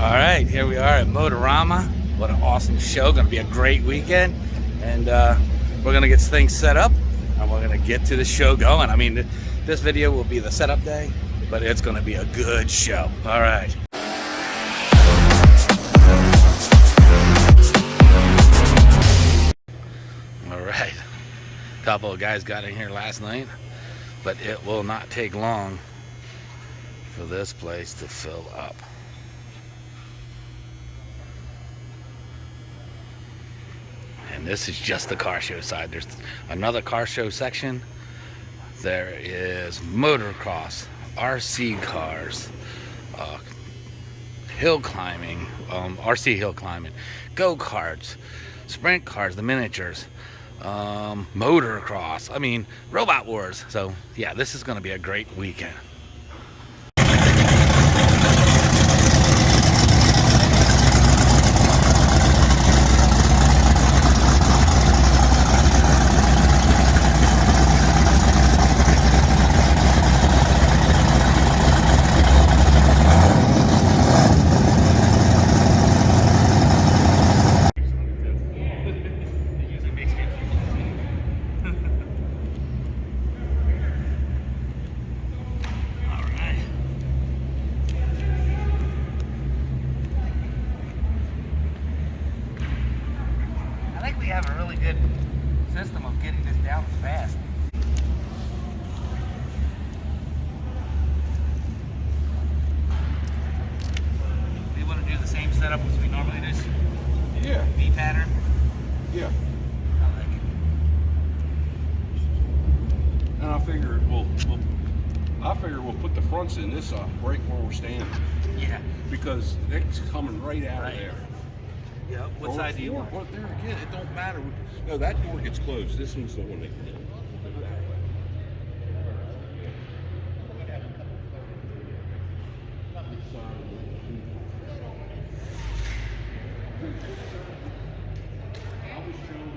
All right, here we are at Motorama. What an awesome show. Going to be a great weekend. And we're going to get things set up and we're going to get to the show going. I mean, this video will be the setup day, but it's going to be a good show. All right. All right. A couple of guys got in here last night, but it will not take long for this place to fill up. And this is just the car show side. There's another car show section. There is motocross, RC cars, hill climbing, RC hill climbing, go-karts, sprint cars, the miniatures, motocross, I mean, robot wars. So yeah, this is going to be a great weekend. I think we have a really good system of getting this down fast. We want to do the same setup as we normally do. Yeah. V pattern. Yeah. I like it. And I figured we'll put the fronts in this right where we're standing. Yeah. Because it's coming right out of there. Yeah. What side do you want? Well, there again, it don't matter. No, that door gets closed. This one's the one that can.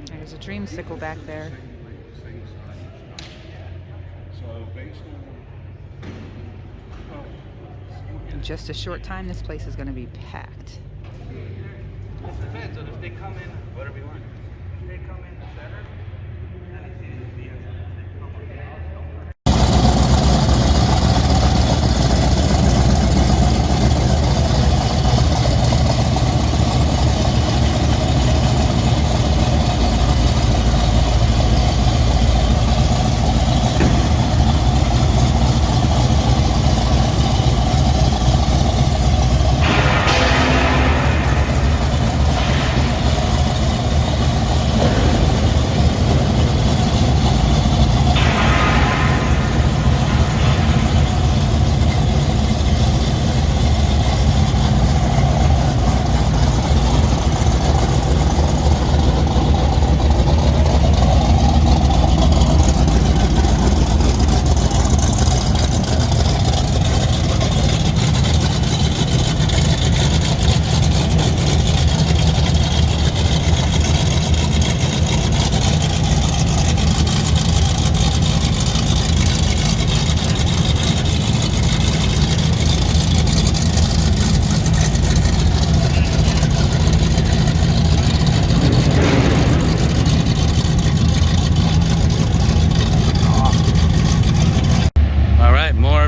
There's a dreamsicle back there. In just a short time, this place is going to be packed. It depends on if they come in, whatever you want. If they come in better, then it's easy to be in.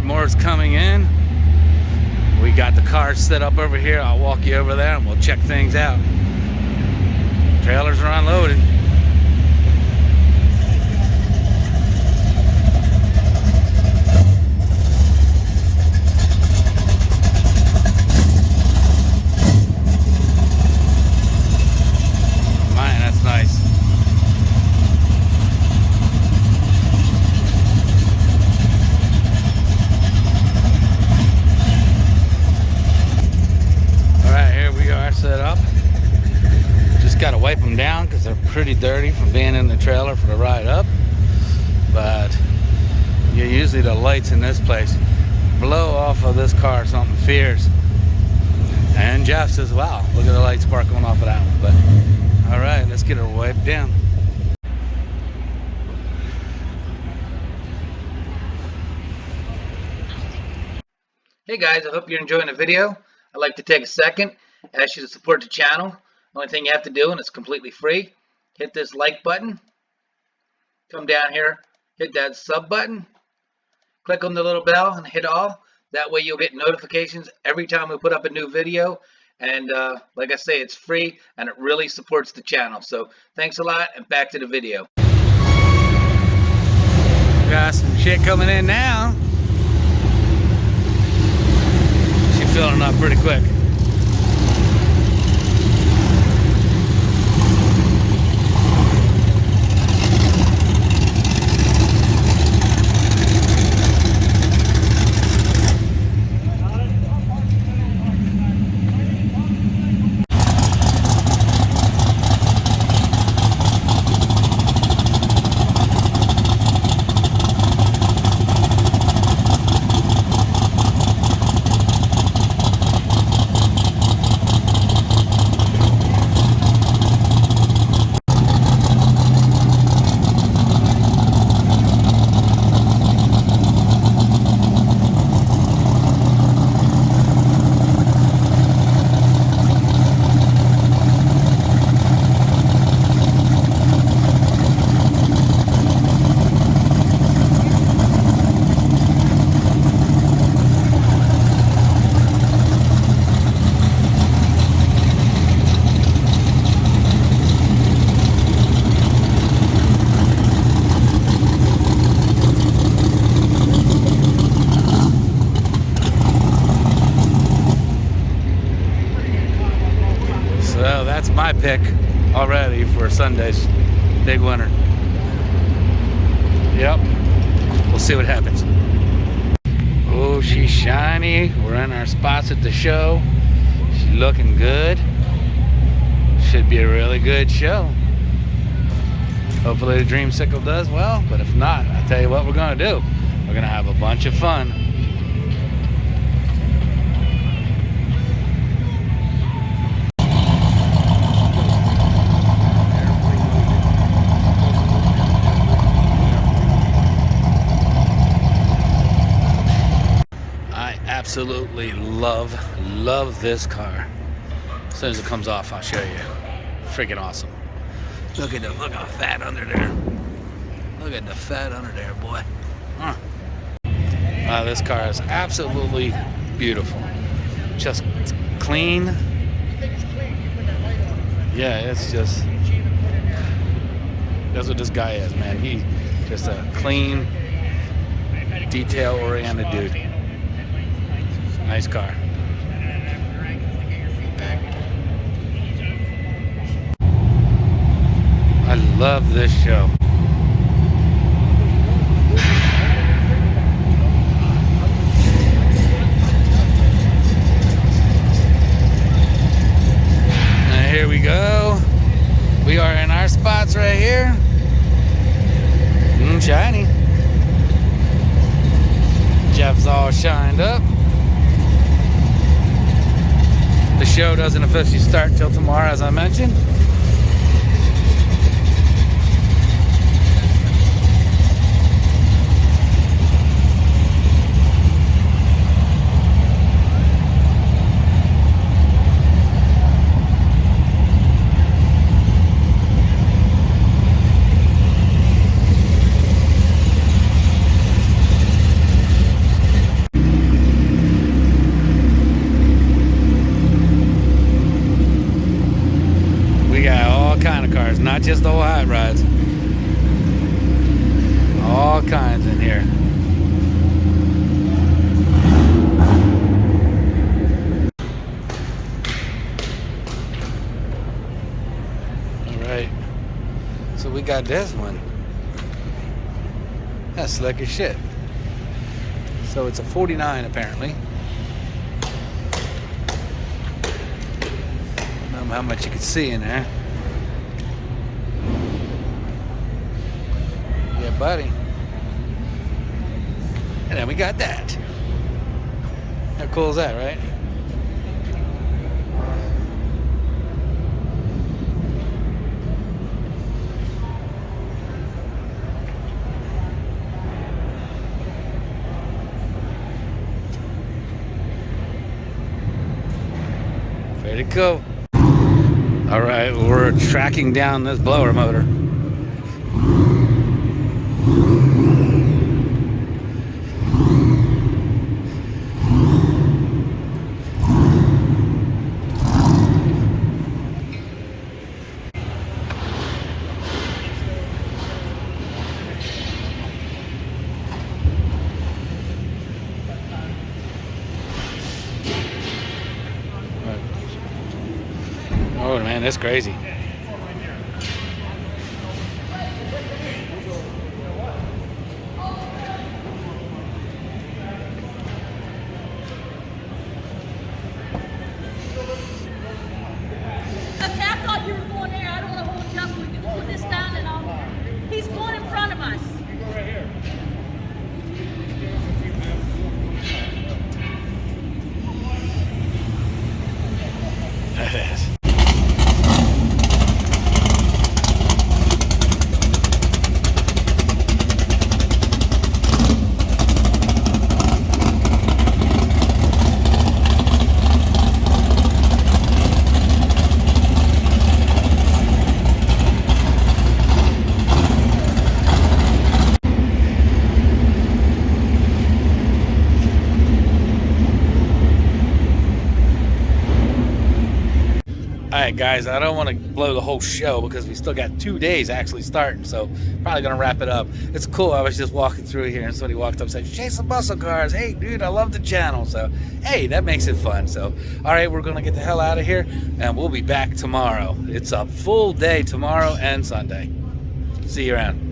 More's coming in. We got the cars set up over here. I'll walk you over there and we'll check things out. Trailers are unloading. Man, that's nice. Set up. Just got to wipe them down because they're pretty dirty from being in the trailer for the ride up. But usually the lights in this place blow off of this car something fierce. And Jeff's as well. Look at the light spark going off of that one. But all right, let's get her wiped down. Hey guys, I hope you're enjoying the video. I'd like to take a second, ask you to support the channel. Only thing you have to do, and it's completely free, hit this like button, come down here, hit that sub button, click on the little bell and hit all. That way you'll get notifications every time we put up a new video. And like I say, it's free and it really supports the channel. So thanks a lot, and back to the video. Got some shit coming in now. She's filling up pretty quick. So that's my pick already for Sunday's big winner. Yep, we'll see what happens. Oh, she's shiny. We're in our spots at the show. She's looking good. Should be a really good show. Hopefully the Dreamsicle does well, but if not, I'll tell you what we're gonna do. We're gonna have a bunch of fun. Absolutely love this car. As soon as it comes off, I'll show you. Freaking awesome. Look how fat under there. Look at the fat under there, boy. Huh. This car is absolutely beautiful. Just clean. Yeah, it's just, that's what this guy is, man. He's just a clean, detail-oriented dude. Nice car. I love this show. And here we go. We are in our spots right here. Shiny. Jeff's all shined up. The show doesn't officially start till tomorrow, as I mentioned. Not just old hot rods. All kinds in here. Alright. So we got this one. That's slick as shit. So it's a 49 apparently. I don't know how much you can see in there. Buddy. And then we got that. How cool is that, right? Ready to go. All right, we're tracking down this blower motor. Oh man, that's crazy. Okay, I thought you were going there. I don't want to hold you up. We can hold this down and I'll... He's going in front of us. You go right here. That is. Alright guys, I don't want to blow the whole show because we still got 2 days actually starting, so probably gonna wrap it up. It's cool, I was just walking through here and somebody walked up and said, "Chasing muscle cars, hey dude, I love the channel." So hey, that makes it fun. So alright, we're gonna get the hell out of here and we'll be back tomorrow. It's a full day tomorrow and Sunday. See you around.